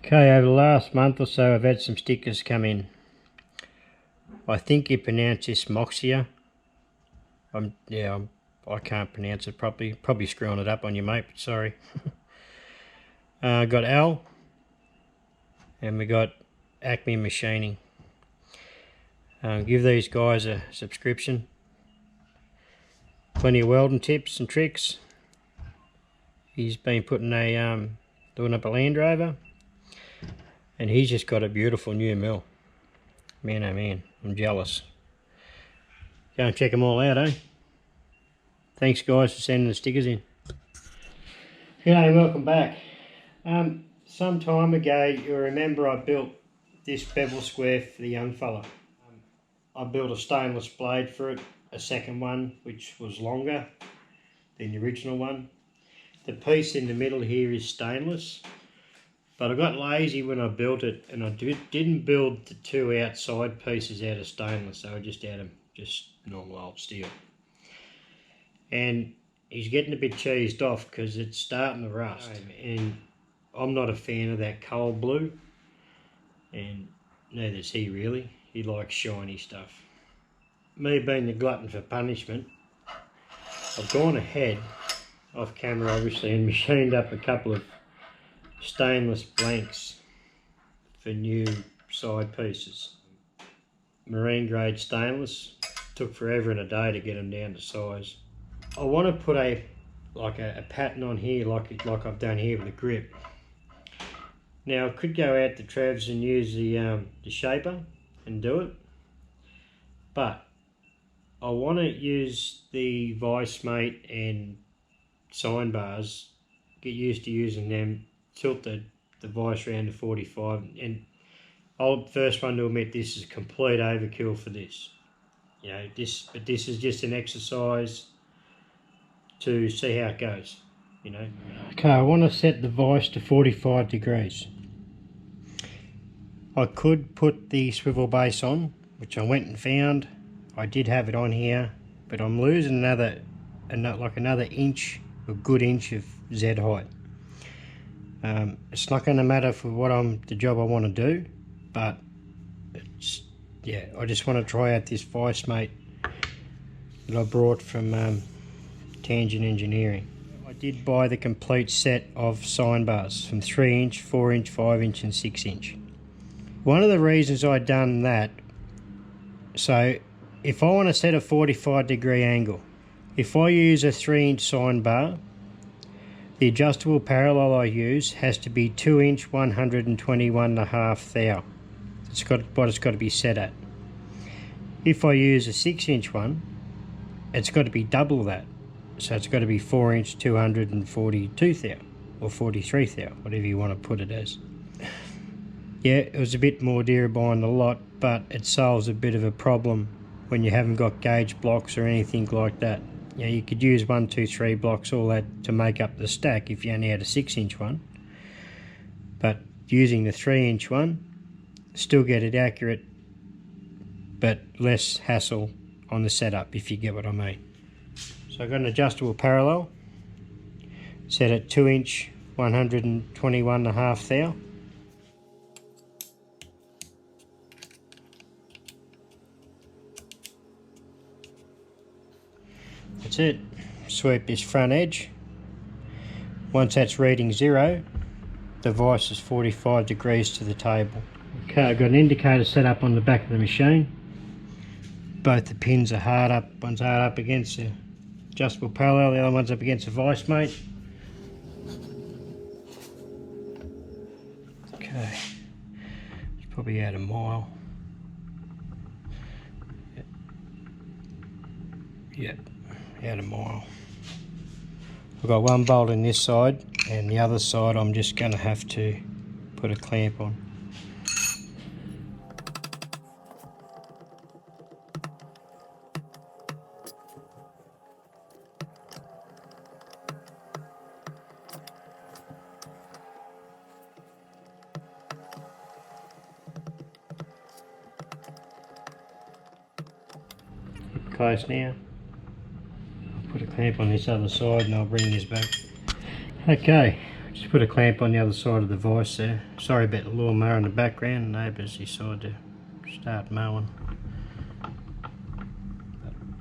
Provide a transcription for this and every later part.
Okay, over the last month or so I've had some stickers come in. I think you pronounce this Moxia. I can't pronounce it properly. Probably screwing it up on you, mate, but sorry. Got Al, and we got Acme Machining. Give these guys a subscription. Plenty of welding tips and tricks. He's been putting doing up a Land Rover, and he's just got a beautiful new mill. Man, oh man, I'm jealous. Go and check them all out, eh? Thanks guys for sending the stickers in. G'day, welcome back. Some time ago, you'll remember I built this bevel square for the young fella. I built a stainless blade for it, a second one which was longer than the original one. The piece in the middle here is stainless, but I got lazy when I built it and I didn't build the two outside pieces out of stainless, they were just out of just normal old steel. And he's getting a bit cheesed off because it's starting to rust, and I'm not a fan of that coal blue, and neither is he really. He likes shiny stuff. Me being the glutton for punishment, I've gone ahead off camera obviously and machined up a couple of stainless blanks for new side pieces. Marine grade stainless, took forever and a day to get them down to size. I want to put a pattern on here like I've done here with the grip. Now I could go out to Travs and use the shaper and do it, but I want to use the vice mate and sign bars, get used to using them, tilt the vice around to 45, and I'll first one to admit this is complete overkill for this. You know, but this is just an exercise to see how it goes, you know. Okay, I want to set the vice to 45 degrees. I could put the swivel base on, which I went and found. I did have it on here, but I'm losing another inch, a good inch of Z height. It's not going to matter for the job I want to do, but it's, yeah, I just want to try out this vice mate that I brought from Tangent Engineering. I did buy the complete set of sign bars from 3 inch, 4 inch, 5 inch and 6 inch. One of the reasons I done that, so if I want to set a 45 degree angle, if I use a 3 inch sign bar, the adjustable parallel I use has to be 2 inch 121.5 thou. It's got to be set at. If I use a 6 inch one, it's got to be double that. So it's got to be 4 inch 242 thou or 43 thou, whatever you want to put it as. Yeah, it was a bit more dear buying the lot, but it solves a bit of a problem when you haven't got gauge blocks or anything like that. You know, you could use 1, 2, 3 blocks, all that to make up the stack if you only had a 6 inch one. But using the 3 inch one, still get it accurate, but less hassle on the setup, if you get what I mean. So I've got an adjustable parallel, set at 2 inch 121.5 thou. That's it. Sweep this front edge. Once that's reading 0, the vice is 45 degrees to the table. Okay, I've got an indicator set up on the back of the machine. Both the pins are hard up. One's hard up against the adjustable parallel, the other one's up against the vice mate. Okay, it's probably out a mile. Yep. Out a mile. I've got one bolt in this side, and the other side I'm just going to have to put a clamp on. Keep close now. Put a clamp on this other side and I'll bring this back. Okay, Just put a clamp on the other side of the vise there. Sorry about the lawnmower in the background, neighbours decide to start mowing. But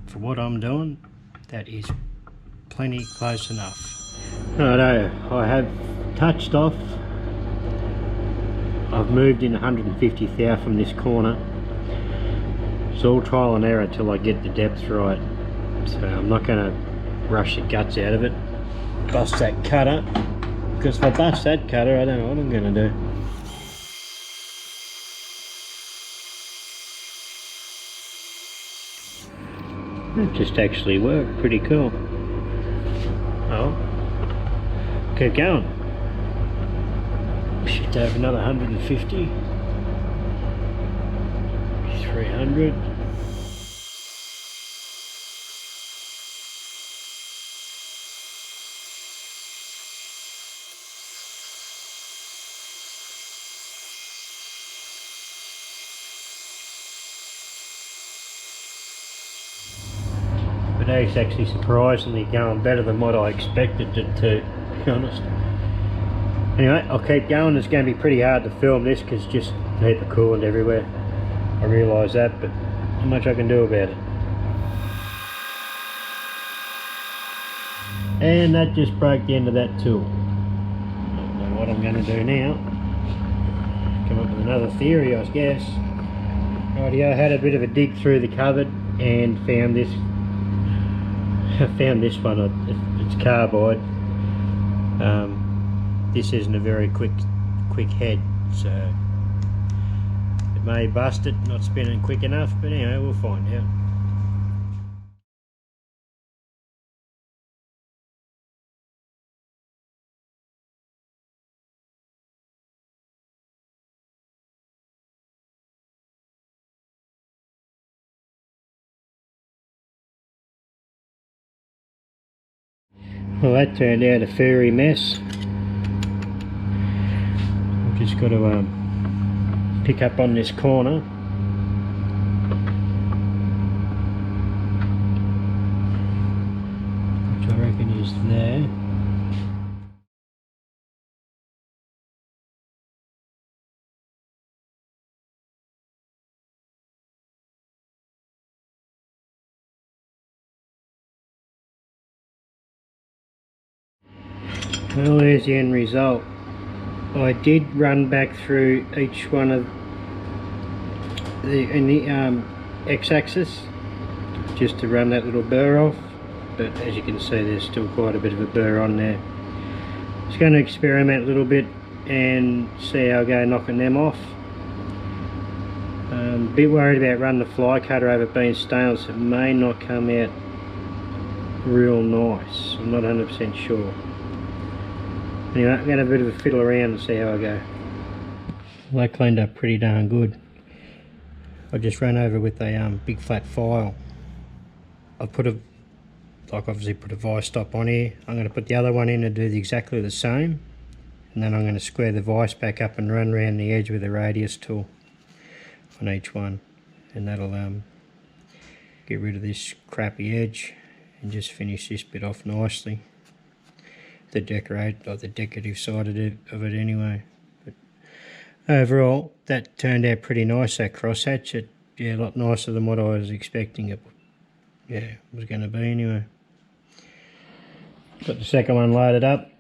for what I'm doing, that is plenty close enough. Righto, I have touched off. I've moved in 150 thou from this corner. It's all trial and error till I get the depth right. So I'm not going to rush the guts out of it. Bust that cutter. Because if I bust that cutter, I don't know what I'm going to do. It just actually worked, pretty cool. Oh, keep going. We should have another 150. 300. But it's actually surprisingly going better than what I expected it to be honest. Anyway, I'll keep going. It's going to be pretty hard to film this because just a heap of coolant everywhere. I realise that, but not much I can do about it. And that just broke the end of that tool. I don't know what I'm going to do now. Come up with another theory, I guess. Rightio, I had a bit of a dig through the cupboard and found this. I found this one. It's carbide. This isn't a very quick head, so it may bust it, not spinning quick enough, but anyway, we'll find out. Well, that turned out a furry mess. I've just got to pick up on this corner. Which I reckon is there. Well, there's the end result. I did run back through each one of the x-axis just to run that little burr off, but as you can see there's still quite a bit of a burr on there. Just going to experiment a little bit and see how I go knocking them off. A bit worried about running the fly cutter over it being stainless. It may not come out real nice. I'm not 100% sure. Anyway, I'm going to have a bit of a fiddle around and see how I go. Well, that cleaned up pretty darn good. I just ran over with a big flat file. I've obviously put a vice stop on here. I'm going to put the other one in and do exactly the same. And then I'm going to square the vice back up and run around the edge with a radius tool on each one. And that'll get rid of this crappy edge and just finish this bit off nicely. The decorative side of it anyway. But overall, that turned out pretty nice, that crosshatch. Yeah, a lot nicer than what I was expecting it was going to be anyway. Got the second one loaded up.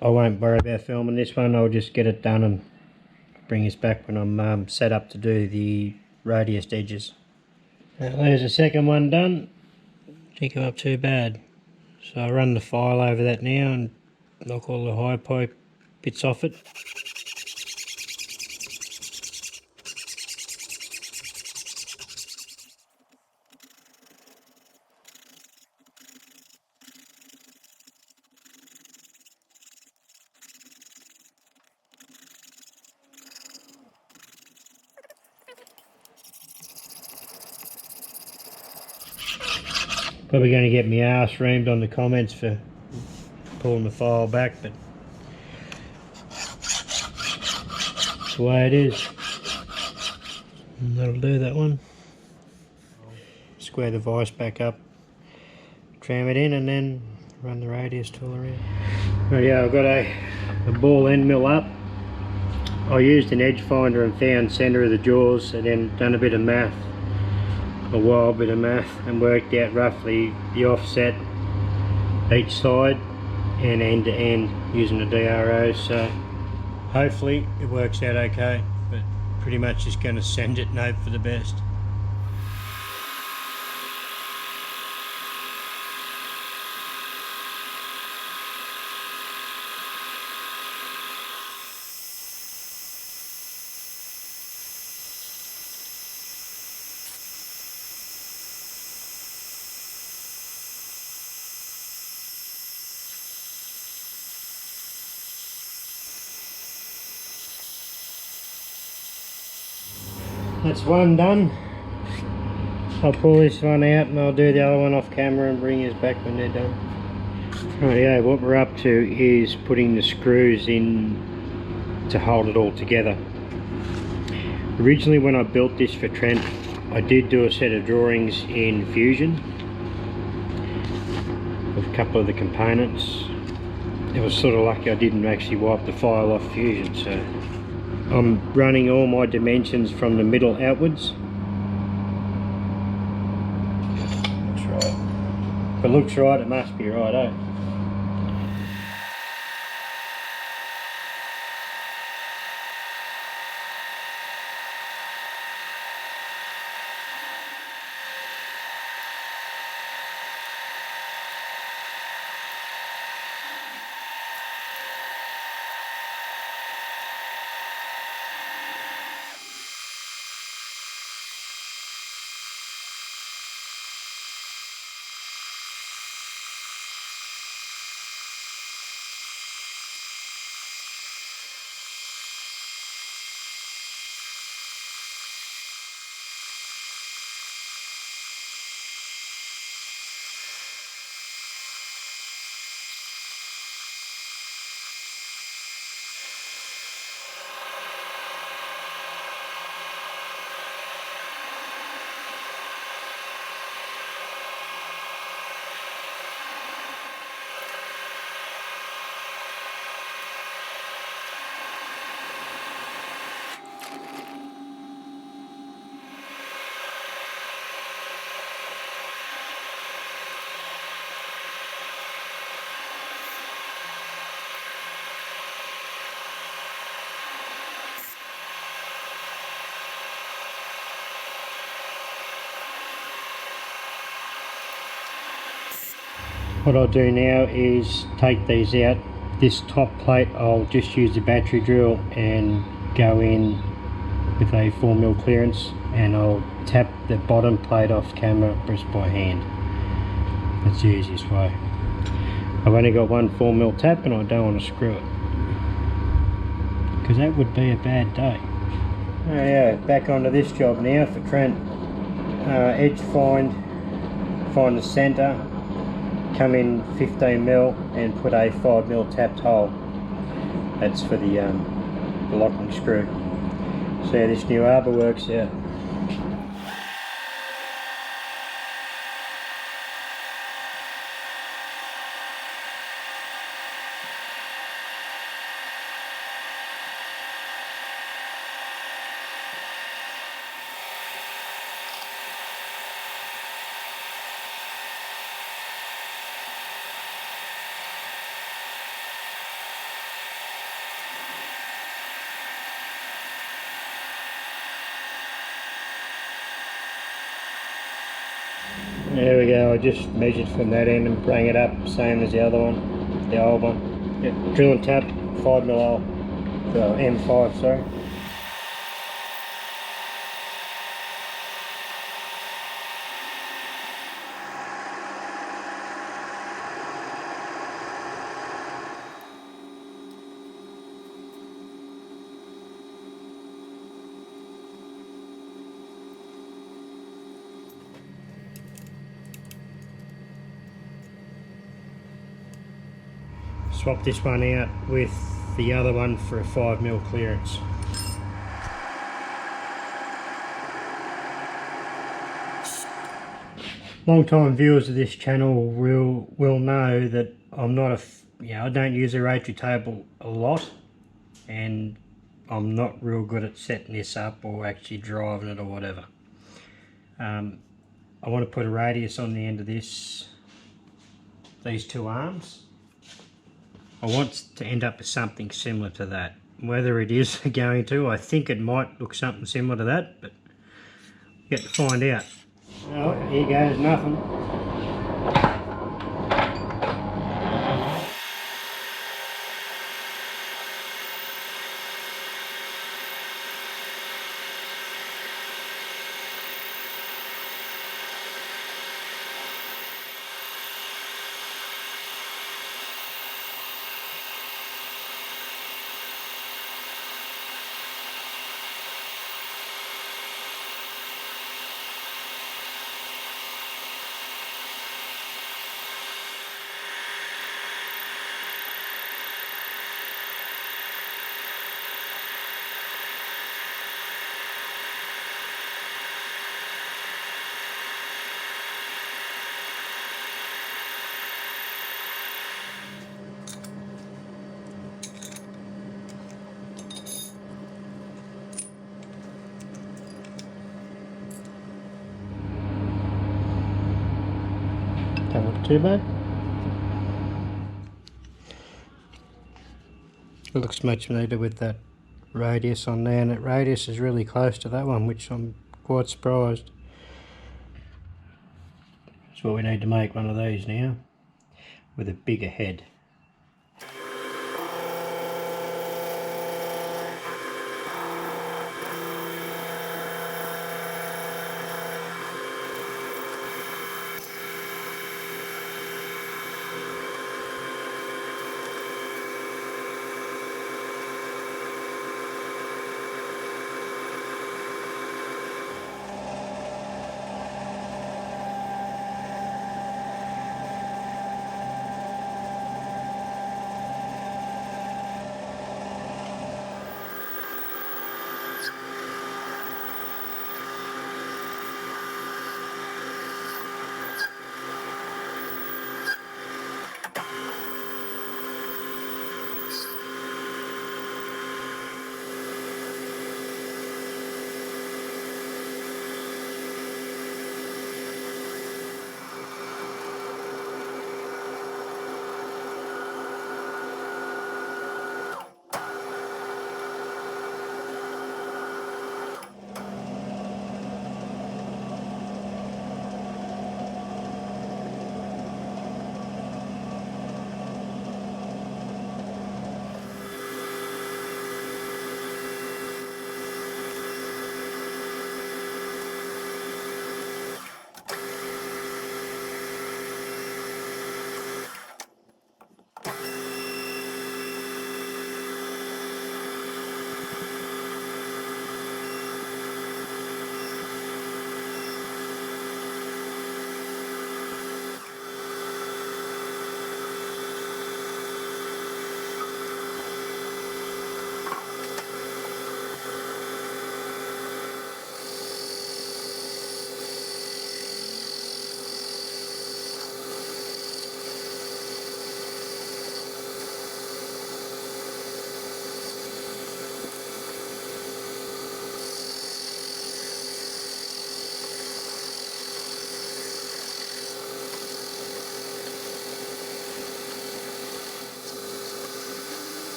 I won't worry about filming this one. I'll just get it done and bring this back when I'm set up to do the radius edges. Now, there's the second one done. Didn't come up too bad. So I'll run the file over that now and knock all the high pipe bits off it. Probably going to get me arse reamed on the comments for pulling the file back, but that's the way it is. And that'll do that one. Square the vice back up, tram it in, and then run the radius tool around. Right, yeah, I've got a the ball end mill up. I used an edge finder and found centre of the jaws, and then done a bit of math, a wild bit of math, and worked out roughly the offset each side and end to end using the DRO. So hopefully it works out okay, but pretty much just going to send it and hope for the best. That's one done. I'll pull this one out and I'll do the other one off camera and bring yours back when they're done. Rightio, what we're up to is putting the screws in to hold it all together. Originally when I built this for Trent, I did do a set of drawings in Fusion with a couple of the components. It was sort of lucky I didn't actually wipe the file off Fusion, so I'm running all my dimensions from the middle outwards. Looks right. If it looks right, it must be right, eh? What I'll do now is take these out. This top plate I'll just use the battery drill and go in with a 4mm clearance, and I'll tap the bottom plate off camera just by hand. That's the easiest way. I've only got one 4mm tap and I don't want to screw it, because that would be a bad day. Yeah, back onto this job now for Trent. Edge find the centre, come in 15mm and put a 5mm tapped hole. That's for the locking screw. See how this new arbor works out. There we go, I just measured from that end and bring it up, same as the other one, the old one. Yeah, drill and tap, 5mm hole, so M5, sorry. Swap this one out with the other one for a 5mm clearance. Long time viewers of this channel will know that I'm not yeah, I don't use a rotary table a lot, and I'm not real good at setting this up or actually driving it or whatever. I want to put a radius on the end of these two arms. I want to end up with something similar to that. Whether it is going to, I think it might look something similar to that, but we get to find out. Oh, here goes nothing. Don't look too bad. It looks much neater with that radius on there, and that radius is really close to that one, which I'm quite surprised. So we need to make one of these now with a bigger head.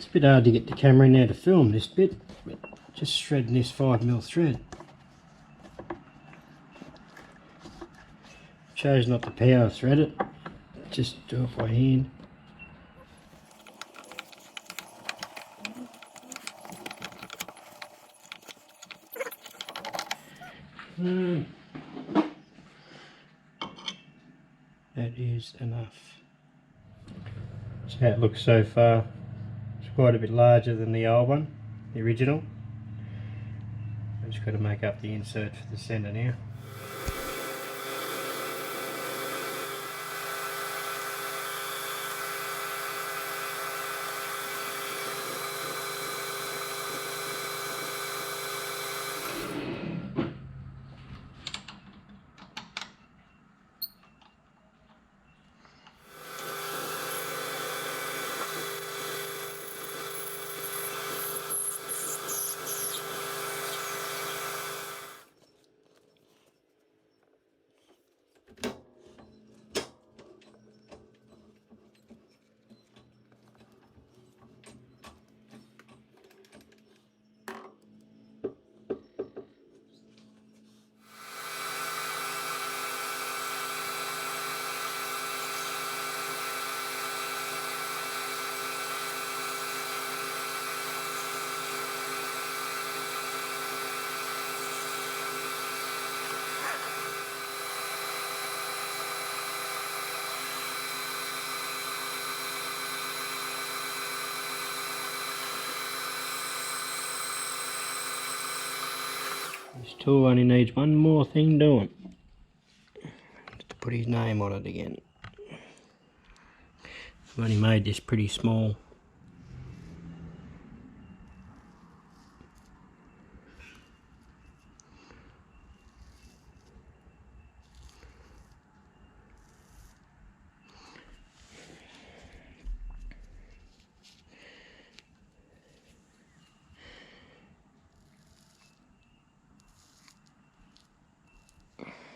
a bit hard to get the camera in there to film this bit, but just shredding this 5mm thread. Chose not to power thread it, just do it by hand. That is enough. That's how it looks so far. It's quite a bit larger than the old one, the original. I've just got to make up the insert for the centre now. This tool only needs one more thing doing. Just to put his name on it again. I've only made this pretty small.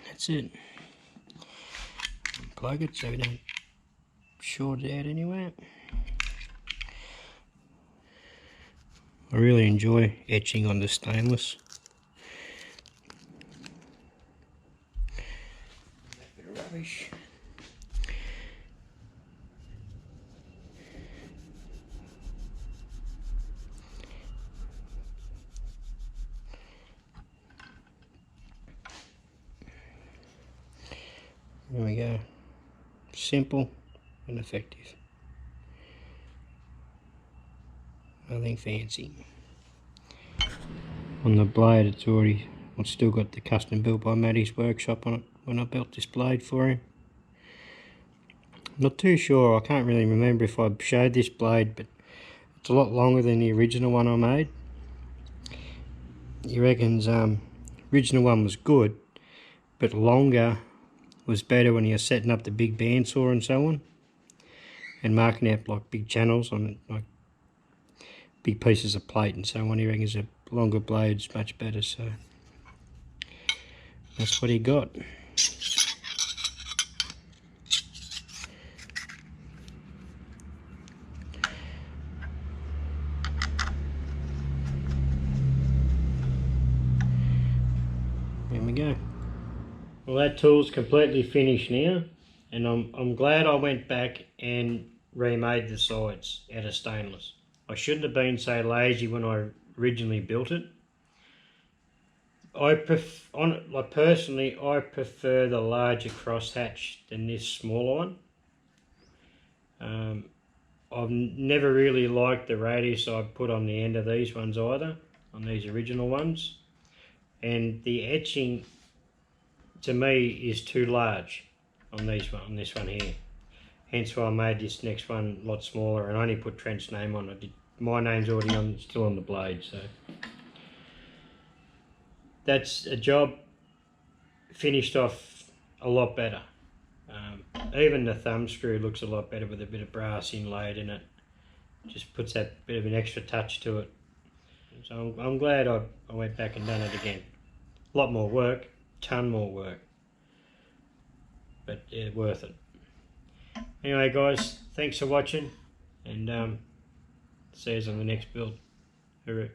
That's it. Unplug it so we don't short it out anywhere. I really enjoy etching on the stainless. A bit of rubbish. There we go. Simple and effective. Nothing fancy. On the blade, I've still got the custom built by Matty's workshop on it when I built this blade for him. Not too sure, I can't really remember if I showed this blade, but it's a lot longer than the original one I made. He reckons original one was good, but longer was better when you're setting up the big bandsaw and so on, and marking out like big channels on it, like big pieces of plate and so on. He reckons a longer blade's much better, so that's what he got. There we go. Well, that tool's completely finished now, and I'm glad I went back and remade the sides out of stainless. I shouldn't have been so lazy when I originally built it. Personally, I prefer the larger crosshatch than this smaller one. I've never really liked the radius I put on the end of these ones either, on these original ones, and the etching to me is too large on this one here. Hence why I made this next one a lot smaller and only put Trent's name on it. My name's already still on the blade, so that's a job finished off a lot better. Even the thumb screw looks a lot better with a bit of brass inlaid in it. Just puts that bit of an extra touch to it. So I'm glad I went back and done it again. A lot more work, ton more work, but yeah, worth it. Anyway guys, thanks for watching, and See us on the next build. Hooroo.